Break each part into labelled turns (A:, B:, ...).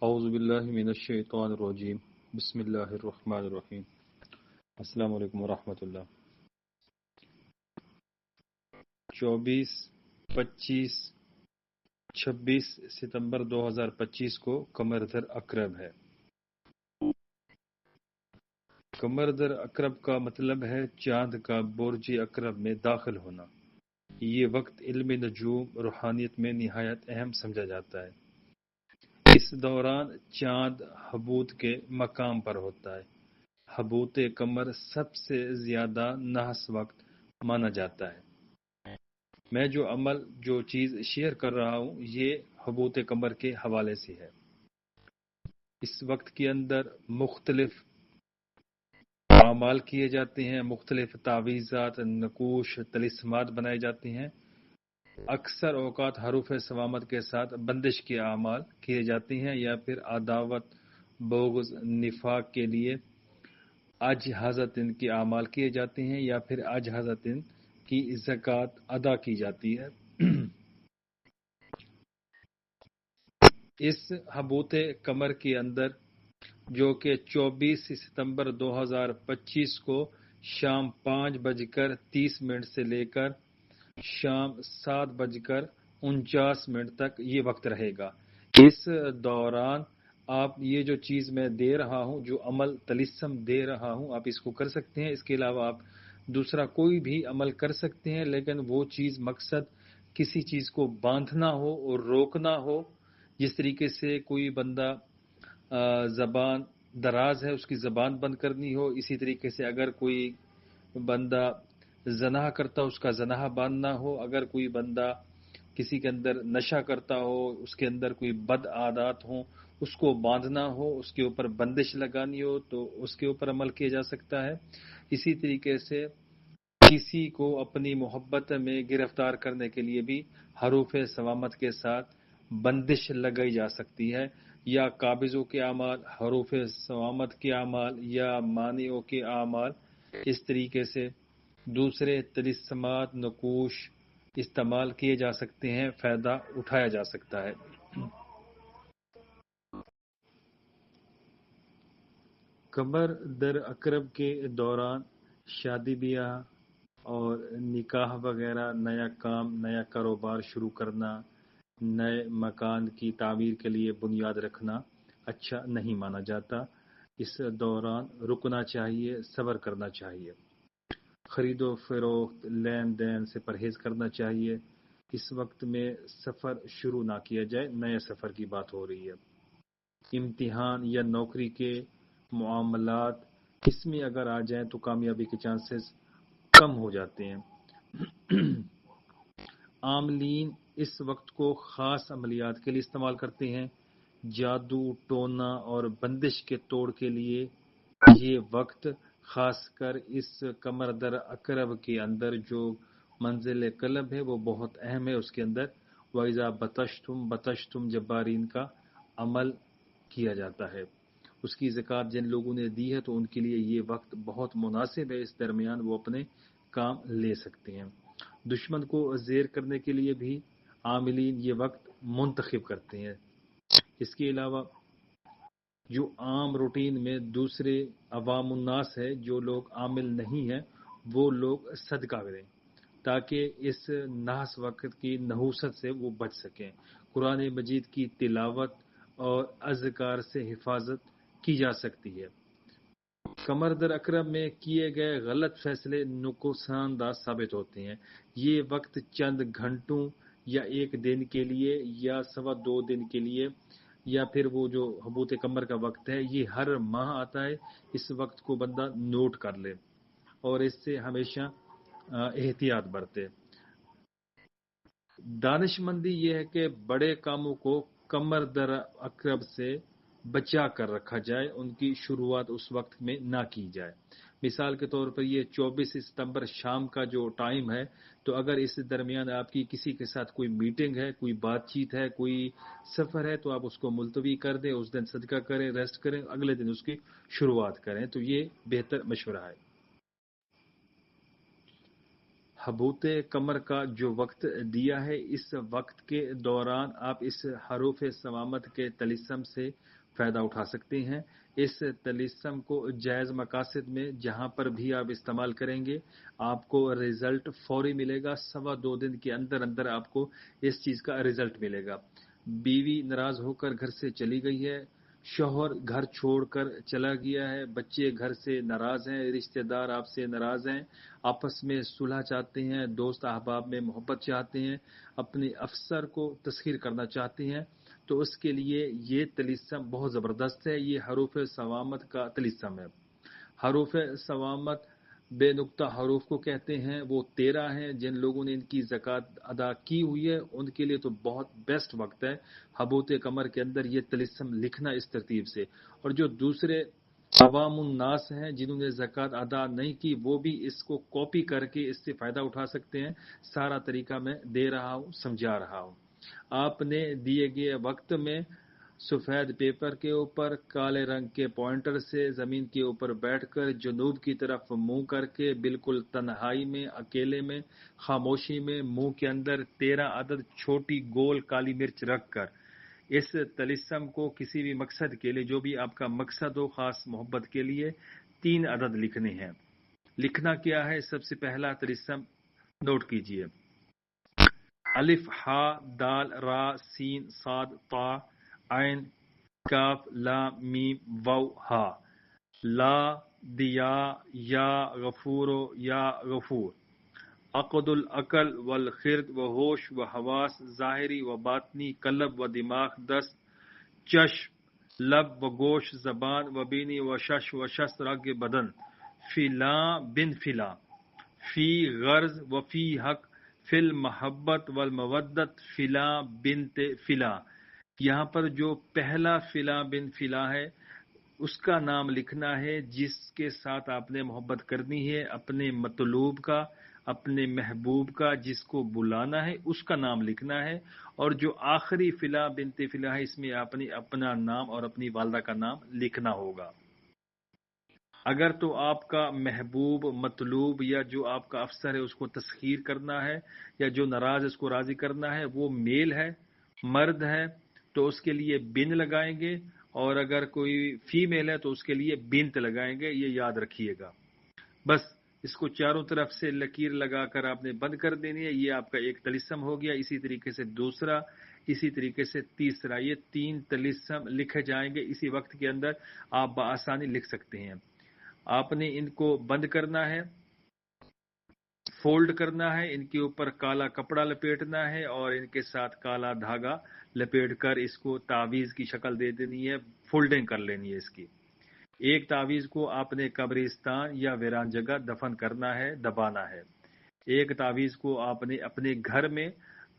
A: اعوذ باللہ من الشیطان الرجیم بسم اللہ الرحمن الرحیم السلام علیکم ورحمۃ اللہ۔ 24، 25، 26 ستمبر 2025 کو قمر در اقرب ہے۔ قمر در اقرب کا مطلب ہے چاند کا برج اقرب میں داخل ہونا۔ یہ وقت علم نجوم روحانیت میں نہایت اہم سمجھا جاتا ہے۔ اس دوران چاند حبوط کے مقام پر ہوتا ہے۔ حبوط قمر سب سے زیادہ نحس وقت مانا جاتا ہے۔ میں جو چیز شیئر کر رہا ہوں یہ حبوط قمر کے حوالے سے ہے۔ اس وقت کے اندر مختلف اعمال کیے جاتے ہیں، مختلف تعویذات، نقوش، طلسمات بنائے جاتے ہیں۔ اکثر اوقات حروف صوامت کے ساتھ بندش کے اعمال کیے جاتے ہیں، یا پھر عداوت، بغض، نفاق کے لیے اج حضرتن کے اعمال کیے جاتے ہیں، یا پھر اج حضرتن کی زکوٰۃ ادا کی جاتی ہے۔ اس حبوط قمر کے اندر جو کہ 24 ستمبر 2025 کو شام 5:30 سے لے کر شام 7:49 تک یہ وقت رہے گا۔ اس دوران آپ یہ جو چیز میں دے رہا ہوں، جو عمل طلسم دے رہا ہوں، آپ اس کو کر سکتے ہیں۔ اس کے علاوہ آپ دوسرا کوئی بھی عمل کر سکتے ہیں، لیکن وہ چیز مقصد کسی چیز کو باندھنا ہو اور روکنا ہو۔ جس طریقے سے کوئی بندہ زبان دراز ہے، اس کی زبان بند کرنی ہو، اسی طریقے سے اگر کوئی بندہ زنا کرتا ہو اس کا زنا باندھنا ہو، اگر کوئی بندہ کسی کے اندر نشہ کرتا ہو، اس کے اندر کوئی بد عادات ہوں، اس کو باندھنا ہو، اس کے اوپر بندش لگانی ہو تو اس کے اوپر عمل کیا جا سکتا ہے۔ اسی طریقے سے کسی کو اپنی محبت میں گرفتار کرنے کے لیے بھی حروف صوامت کے ساتھ بندش لگائی جا سکتی ہے، یا قابضوں کے اعمال، حروف صوامت کے اعمال، یا مانعوں کے اعمال۔ اس طریقے سے دوسرے طلسمات، نقوش استعمال کیے جا سکتے ہیں، فائدہ اٹھایا جا سکتا ہے۔ قمر در اقرب کے دوران شادی بیاہ اور نکاح وغیرہ، نیا کام، نیا کاروبار شروع کرنا، نئے مکان کی تعمیر کے لیے بنیاد رکھنا اچھا نہیں مانا جاتا۔ اس دوران رکنا چاہیے، صبر کرنا چاہیے۔ خرید و فروخت، لین دین سے پرہیز کرنا چاہیے۔ اس وقت میں سفر شروع نہ کیا جائے، نئے سفر کی بات ہو رہی ہے۔ امتحان یا نوکری کے معاملات اس میں اگر آ جائیں تو کامیابی کے چانسز کم ہو جاتے ہیں۔ عاملین اس وقت کو خاص عملیات کے لیے استعمال کرتے ہیں۔ جادو ٹونا اور بندش کے توڑ کے لیے یہ وقت، خاص کر اس قمر در اقرب کے اندر جو منزل قلب ہے وہ بہت اہم ہے۔ اس کے اندر وَإِذَا بَطَشْتُمْ جبارین کا عمل کیا جاتا ہے۔ اس کی زکوٰۃ جن لوگوں نے دی ہے تو ان کے لیے یہ وقت بہت مناسب ہے۔ اس درمیان وہ اپنے کام لے سکتے ہیں۔ دشمن کو زیر کرنے کے لیے بھی عاملین یہ وقت منتخب کرتے ہیں۔ اس کے علاوہ جو عام روٹین میں دوسرے عوام الناس ہے، جو لوگ عامل نہیں ہیں، وہ لوگ صدقہ کریں تاکہ اس نحس وقت کی نحوست سے وہ بچ سکیں۔ قرآن مجید کی تلاوت اور اذکار سے حفاظت کی جا سکتی ہے۔ قمر در اقرب میں کیے گئے غلط فیصلے نقصان دہ ثابت ہوتے ہیں۔ یہ وقت چند گھنٹوں یا ایک دن کے لیے یا 2.25 دن کے لیے، یا پھر وہ جو حبوط قمر کا وقت ہے یہ ہر ماہ آتا ہے۔ اس وقت کو بندہ نوٹ کر لے اور اس سے ہمیشہ احتیاط برتے۔ دانش مندی یہ ہے کہ بڑے کاموں کو قمر در اقرب سے بچا کر رکھا جائے، ان کی شروعات اس وقت میں نہ کی جائے۔ مثال کے طور پر یہ 24 ستمبر شام کا جو ٹائم ہے، تو اگر اس درمیان آپ کی کسی کے ساتھ کوئی میٹنگ ہے، کوئی بات چیت ہے، کوئی سفر ہے، تو آپ اس کو ملتوی کر دیں، اس دن صدقہ کریں، ریسٹ کریں، اگلے دن اس کی شروعات کریں، تو یہ بہتر مشورہ ہے۔ حبوط کمر کا جو وقت دیا ہے، اس وقت کے دوران آپ اس حروف صوامت کے طلسم سے فائدہ اٹھا سکتے ہیں۔ اس طلسم کو جائز مقاصد میں جہاں پر بھی آپ استعمال کریں گے، آپ کو رزلٹ فوری ملے گا۔ 2.25 دن کے اندر اندر آپ کو اس چیز کا رزلٹ ملے گا۔ بیوی ناراض ہو کر گھر سے چلی گئی ہے، شوہر گھر چھوڑ کر چلا گیا ہے، بچے گھر سے ناراض ہیں، رشتہ دار آپ سے ناراض ہیں، آپس میں صلح چاہتے ہیں، دوست احباب میں محبت چاہتے ہیں، اپنے افسر کو تسخیر کرنا چاہتے ہیں، تو اس کے لیے یہ طلسم بہت زبردست ہے۔ یہ حروف صوامت کا طلسم ہے۔ حروف صوامت بے نقطہ حروف کو کہتے ہیں۔ وہ 13 ہیں۔ جن لوگوں نے ان کی زکوٰۃ ادا کی ہوئی ہے ان کے لیے تو بہت بیسٹ وقت ہے حبوط کمر کے اندر یہ طلسم لکھنا اس ترتیب سے۔ اور جو دوسرے عوام الناس ہیں جنہوں نے زکوٰۃ ادا نہیں کی، وہ بھی اس کو کاپی کر کے اس سے فائدہ اٹھا سکتے ہیں۔ سارا طریقہ میں دے رہا ہوں، سمجھا رہا ہوں۔ آپ نے دیے گئے وقت میں سفید پیپر کے اوپر کالے رنگ کے پوائنٹر سے زمین کے اوپر بیٹھ کر جنوب کی طرف منہ کر کے بالکل تنہائی میں، اکیلے میں، خاموشی میں منہ کے اندر 13 عدد چھوٹی گول کالی مرچ رکھ کر اس طلسم کو کسی بھی مقصد کے لیے، جو بھی آپ کا مقصد ہو، خاص محبت کے لیے 3 عدد لکھنے ہیں۔ لکھنا کیا ہے؟ سب سے پہلا طلسم نوٹ کیجئے: الف ہا دال را سین صاد طا عین کاف لام میم واو ہا لا دیا یا غفور یا غفور عقد العقل والخرد و ہوش و حواس ظاہری و باطنی قلب و دماغ دست چشم لب و گوش زبان و بینی و شش رگ بدن فلا بن فلا فی غرض و فی حق فی المحبت والمودت فلا بنت فلا۔ یہاں پر جو پہلا فلا بن فلا ہے اس کا نام لکھنا ہے جس کے ساتھ آپ نے محبت کرنی ہے، اپنے مطلوب کا، اپنے محبوب کا، جس کو بلانا ہے اس کا نام لکھنا ہے۔ اور جو آخری فلا بنت فلا ہے اس میں آپ نے اپنا نام اور اپنی والدہ کا نام لکھنا ہوگا۔ اگر تو آپ کا محبوب، مطلوب یا جو آپ کا افسر ہے اس کو تسخیر کرنا ہے، یا جو ناراض اس کو راضی کرنا ہے وہ میل ہے، مرد ہے، تو اس کے لیے بن لگائیں گے، اور اگر کوئی فیمیل ہے تو اس کے لیے بنت لگائیں گے۔ یہ یاد رکھیے گا۔ بس اس کو چاروں طرف سے لکیر لگا کر آپ نے بند کر دینی ہے۔ یہ آپ کا ایک طلسم ہو گیا۔ اسی طریقے سے دوسرا، اسی طریقے سے تیسرا، یہ 3 طلسم لکھے جائیں گے۔ اسی وقت کے اندر آپ بآسانی لکھ سکتے ہیں۔ آپ نے ان کو بند کرنا ہے، فولڈ کرنا ہے، ان کے اوپر کالا کپڑا لپیٹنا ہے اور ان کے ساتھ کالا دھاگا لپیٹ کر اس کو تعویذ کی شکل دے دینی ہے، فولڈنگ کر لینی ہے اس کی۔ ایک تعویذ کو آپ نے قبرستان یا ویران جگہ دفن کرنا ہے، دبانا ہے۔ ایک تعویذ کو آپ نے اپنے گھر میں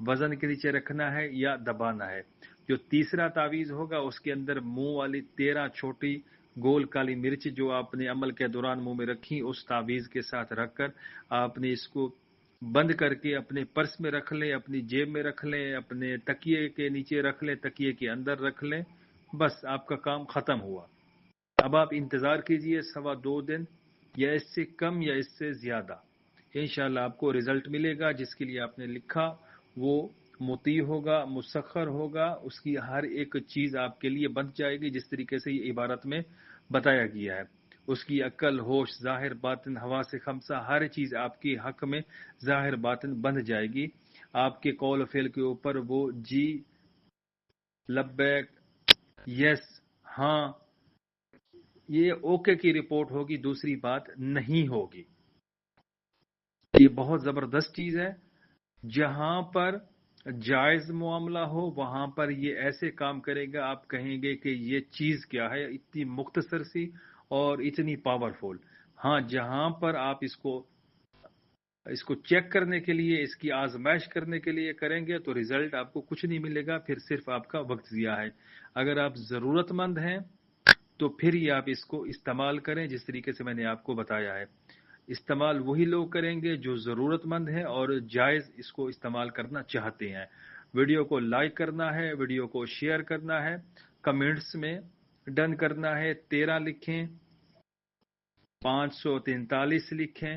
A: وزن کے نیچے رکھنا ہے یا دبانا ہے۔ جو تیسرا تعویذ ہوگا اس کے اندر منہ والی 13 چھوٹی گول کالی مرچ جو آپ نے عمل کے دوران منہ میں رکھی، اس تعویذ کے ساتھ رکھ کر آپ نے اس کو بند کر کے اپنے پرس میں رکھ لیں، اپنی جیب میں رکھ لیں، اپنے تکیے کے نیچے رکھ لیں، تکیے کے اندر رکھ لیں۔ بس آپ کا کام ختم ہوا۔ اب آپ انتظار کیجئے 2.25 دن، یا اس سے کم یا اس سے زیادہ۔ انشاءاللہ آپ کو رزلٹ ملے گا۔ جس کے لیے آپ نے لکھا وہ مطیع ہوگا، مسخر ہوگا، اس کی ہر ایک چیز آپ کے لیے بن جائے گی جس طریقے سے یہ عبارت میں بتایا گیا ہے۔ اس کی عقل، ہوش، ظاہر، باطن، حواس خمسہ، ہر چیز آپ کے حق میں ظاہر باطن بن جائے گی۔ آپ کے قول و فعل کے اوپر وہ جی، لبیک، یس، ہاں، یہ اوکے کی رپورٹ ہوگی، دوسری بات نہیں ہوگی۔ یہ بہت زبردست چیز ہے۔ جہاں پر جائز معاملہ ہو وہاں پر یہ ایسے کام کرے گا، آپ کہیں گے کہ یہ چیز کیا ہے، اتنی مختصر سی اور اتنی پاورفل۔ ہاں، جہاں پر آپ اس کو چیک کرنے کے لیے، اس کی آزمائش کرنے کے لیے کریں گے تو رزلٹ آپ کو کچھ نہیں ملے گا، پھر صرف آپ کا وقت ضیاع ہے۔ اگر آپ ضرورت مند ہیں تو پھر ہی آپ اس کو استعمال کریں جس طریقے سے میں نے آپ کو بتایا ہے۔ استعمال وہی لوگ کریں گے جو ضرورت مند ہیں اور جائز اس کو استعمال کرنا چاہتے ہیں۔ ویڈیو کو لائک کرنا ہے، ویڈیو کو شیئر کرنا ہے، کمنٹس میں ڈن کرنا ہے۔ 13 لکھیں، 543 لکھیں،